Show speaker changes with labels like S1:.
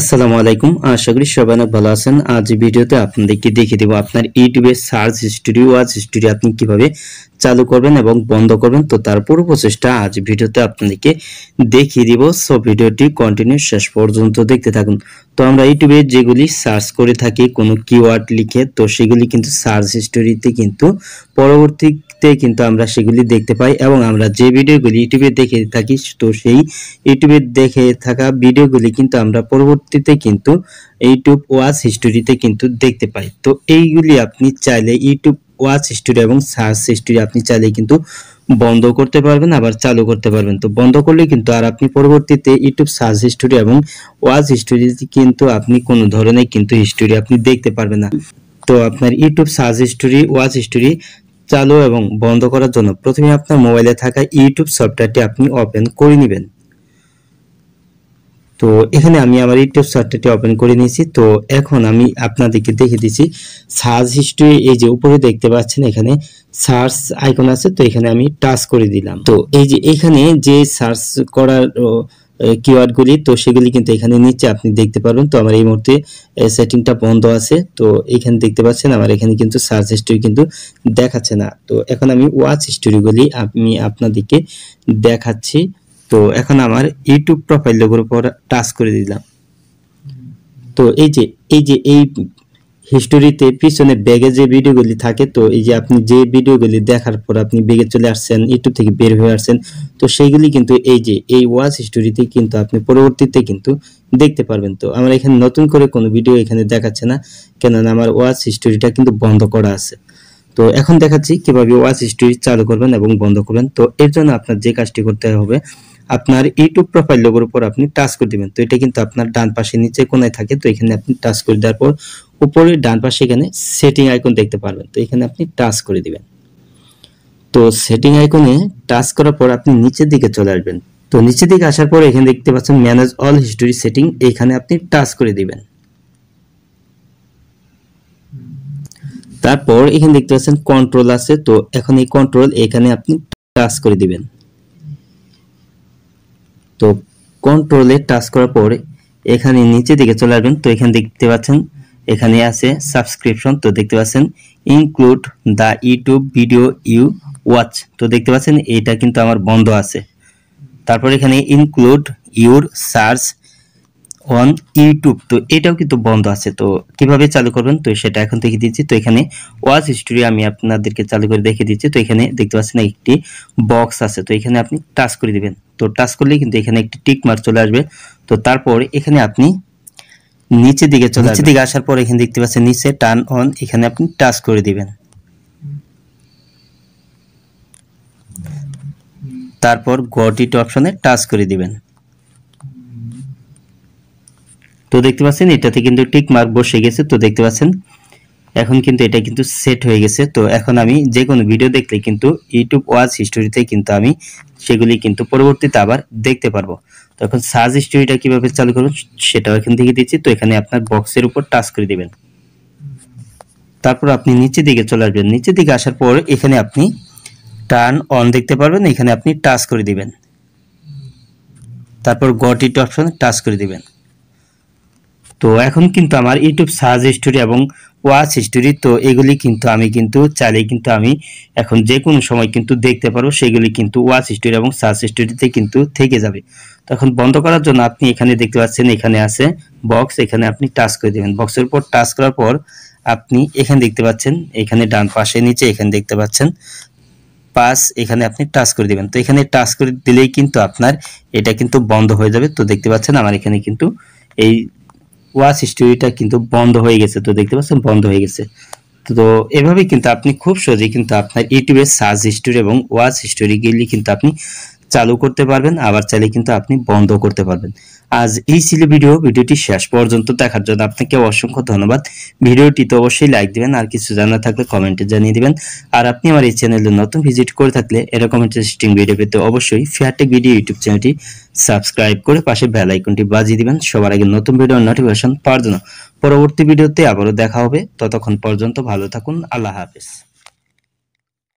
S1: আসসালামু আলাইকুম। আশা করি সবাই অনেক ভালো আছেন। আজ ভিডিওতে আপনাদেরকে দেখিয়ে দেব আপনার ইউটিউবের সার্চ হিস্টরি ওয়াচ হিস্টরি আপনি কিভাবে চালু করবেন এবং বন্ধ করবেন। তো তার পুরো প্রসেসটা আজ ভিডিওতে আপনাদেরকে দেখিয়ে দিব। সো ভিডিওটি কন্টিনিউ শেষ পর্যন্ত দেখতে থাকুন। তো আমরা ইউটিউবে যেগুলি সার্চ করে থাকি কোনো কিওয়ার্ড লিখে, তো সেগুলি কিন্তু সার্চ হিস্টরিতে কিন্তু পরবর্তীতে কিন্তু আমরা সেগুলি দেখতে পাই এবং আমরা যে ভিডিওগুলি ইউটিউবে দেখে থাকি তো সেই ইউটিউবে দেখে থাকা ভিডিওগুলি কিন্তু আমরা পরবর্তীতে কিন্তু ইউটিউব ওয়াচ হিস্টরিতে কিন্তু দেখতে পাই। তো এইগুলি আপনি চাইলে ইউটিউব ওয়াচ হিস্টরি এবং সার্চ হিস্টরি আপনি চাইলে কিন্তু বন্ধ করতে পারবেন, আবার চালু করতে পারবেন। তো বন্ধ করলে কিন্তু আর আপনি পরবর্তীতে ইউটিউব সার্চ হিস্টরি এবং ওয়াচ হিস্টরি কিন্তু আপনি কোনো ধরনের কিন্তু হিস্টরি আপনি দেখতে পারবেন না। তো আপনার YouTube search history watch history চালু এবং বন্ধ করার জন্য প্রথমে আপনার মোবাইলে থাকা ইউটিউব সফটওয়্যারটি আপনি ওপেন করে নেবেন। তো এখানে আমি আমার ইউটিউব সফটওয়্যারটি ওপেন করে নিয়েছি। তো এখন আমি আপনাদেরকে দেখে দিচ্ছি সার্চ হিস্টরি। এই যে উপরে দেখতে পাচ্ছেন এখানে সার্চ আইকন আছে, তো এখানে আমি টাচ করে দিলাম। তো এই যে এখানে যে সার্চ করার কিওয়ার্ডগুলি তো সেগুলি কিন্তু এখানে নিচে আপনি দেখতে পারবেন। তো আমার এই মুহূর্তে সেটিংটা বন্ধ আছে। তো এখানে দেখতে পাচ্ছেন আমার এখানে কিন্তু সার্চ হিস্টরি কিন্তু দেখাচ্ছে না। তো এখন আমি ওয়াচ হিস্টরিগুলি আমি আপনাদেরকে দেখাচ্ছি। তো এখন আমার ইউটিউব প্রোফাইল লোগোর উপর টাচ করে দিলাম। তো এই যে এই হিস্টোরিতে পিছনে ব্যাগে যে ভিডিওগুলি থাকে, তো এই যে আপনি যে ভিডিওগুলি দেখার পর আপনি ব্যাগে চলে আসছেন, ইউটিউব থেকে বের হয়ে আসছেন, তো সেইগুলি কিন্তু এই যে এই ওয়াচ হিস্টোরিতে কিন্তু আপনি পরবর্তীতে কিন্তু দেখতে পারবেন। তো আমার এখানে নতুন করে কোনো ভিডিও এখানে দেখাচ্ছে না, কেননা আমার ওয়াচ হিস্টোরিটা কিন্তু বন্ধ করা আছে। তো এখন দেখাচ্ছি কিভাবে ওয়াচ হিস্টরি চালু করবেন এবং বন্ধ করবেন। তো এর জন্য আপনার যে কাজটি করতে হবে, আপনার ইউটিউব প্রোফাইল লোগোর উপর আপনি টাচ করে দিবেন। তো এটা কিন্তু আপনার ডান পাশে নিচে কোণায় থাকে। তো এখানে আপনি টাচ করে দেওয়ার পর উপরে ডান পাশে এখানে সেটিং আইকন দেখতে পারবেন। তো এখানে আপনি টাচ করে দিবেন। তো সেটিং আইকনে টাচ করার পর আপনি নিচের দিকে চলে আসবেন। তো নিচের দিকে আসার পর এখানে দেখতে পাচ্ছেন ম্যানেজ অল হিস্টরি সেটিং, এখানে আপনি টাচ করে দিবেন। তারপর এখানে দেখতে পাচ্ছেন কন্ট্রোল আছে, তো এখন এই কন্ট্রোল এখানে আপনি টাচ করে দিবেন। তো কন্ট্রোলে টাচ করার পর এখানে নিচে দিকে চলে আসবেন। তো এখানে দেখতে পাচ্ছেন এখানে আছে সাবস্ক্রিপশন। তো দেখতে পাচ্ছেন include the YouTube video you watch. তো দেখতে পাচ্ছেন এটা কিন্তু আমার বন্ধ আছে। তারপর এখানে include your search on YouTube, তো এটাও কিন্তু বন্ধ আছে। তো কিভাবে চালু করবেন তো সেটা এখন দেখে দিচ্ছি। তো এখানে ওয়াচ হিস্টরি আমি আপনাদেরকে চালু করে দেখে দিচ্ছি। তো এখানে দেখতে পাচ্ছেন একটি বক্স আছে, তো এখানে আপনি টাচ করে দিবেন। তো টাচ করলে কিন্তু এখানে একটি টিক মার্ক চলে আসবে। তো তারপর এখানে আপনি নিচের দিকে আসার পর এখানে দেখতে পাচ্ছেন নিচে টার্ন অন, এখানে আপনি টাচ করে দিবেন। তারপর গট ইট অপশনে টাচ করে দিবেন। তো দেখতে পাচ্ছেন এটাতে কিন্তু টিক মার্ক বসে গেছে। তো দেখতে পাচ্ছেন এখন কিন্তু এটা কিন্তু সেট হয়ে গেছে। তো এখন আমি যে কোনো ভিডিও দেখলে কিন্তু ইউটিউব ওয়াচ হিস্টরিতে কিন্তু আমি সেগুলি কিন্তু পরবর্তীতে আবার দেখতে পারবো। তো এখন সার্চ হিস্টরিটা কিভাবে চালু করবেন সেটাও এখান থেকে দিচ্ছি। তো এখানে আপনার বক্সের উপর টাচ করে দিবেন। তারপর আপনি নিচের দিকে চলে আসবেন। নিচের দিকে আসার পর এখানে আপনি টার্ন অন দেখতে পারবেন, এখানে আপনি টাচ করে দিবেন। তারপর গট ইট অপশনে টাচ করে দিবেন। তো এখন কিন্তু আমার ইউটিউব সার্চ হিস্টরি এবং ওয়াচ হিস্টরি তো এগুলি কিন্তু আমি কিন্তু চাইলে কিন্তু আমি এখন যে কোনো সময় কিন্তু দেখতে পারবো, সেগুলি কিন্তু ওয়াচ হিস্টরি এবং সার্চ হিস্টরিতে কিন্তু থেকে যাবে। তো এখন বন্ধ করার জন্য আপনি এখানে দেখতে পাচ্ছেন এখানে আছে বক্স, এখানে আপনি টাচ করে দেবেন। বক্সের উপর টাচ করার পর আপনি এখানে দেখতে পাচ্ছেন এখানে ডান পাশে নিচে এখানে দেখতে পাচ্ছেন পাস, এখানে আপনি টাচ করে দিবেন। তো এখানে টাচ করে দিলেই কিন্তু আপনার এটা কিন্তু বন্ধ হয়ে যাবে। তো দেখতে পাচ্ছেন আমার এখানে কিন্তু এই ওয়াচ হিস্টরিটা কিন্তু বন্ধ হয়ে গেছে। তো দেখতে পাচ্ছেন বন্ধ হয়ে গেছে। তো এভাবে কিন্তু আপনি খুব সহজেই কিন্তু আপনার ইউটিউবের সার্চ হিস্টরি এবং ওয়াচ হিস্টরিগুলি কিন্তু আপনি চালু করতে পারবেন, আবার চাইলে কিন্তু আপনি বন্ধ করতে পারবেন। আজ এই ছিল ভিডিওটি শেষ পর্যন্ত দেখার জন্য আপনাকে অসংখ্য ধন্যবাদ। ভিডিওটিতে অবশ্যই লাইক দিবেন, আর কিছু জানা থাকলে কমেন্টে জানিয়ে দিবেন। আর আপনি আমার এই চ্যানেলে নতুন ভিজিট করে থাকলে এরকম ইন্টারেস্টিং ভিডিও পেতে অবশ্যই ফেয়ারটেক ভিডিও ইউটিউব চ্যানেলটি সাবস্ক্রাইব করে পাশে বেল আইকনটি বাজিয়ে দিবেন সবার আগে নতুন ভিডিওর নোটিফিকেশন পাওয়ার জন্য। পরবর্তী ভিডিওতে আবারও দেখা হবে, ততক্ষণ পর্যন্ত ভালো থাকুন। আল্লাহ হাফেজ।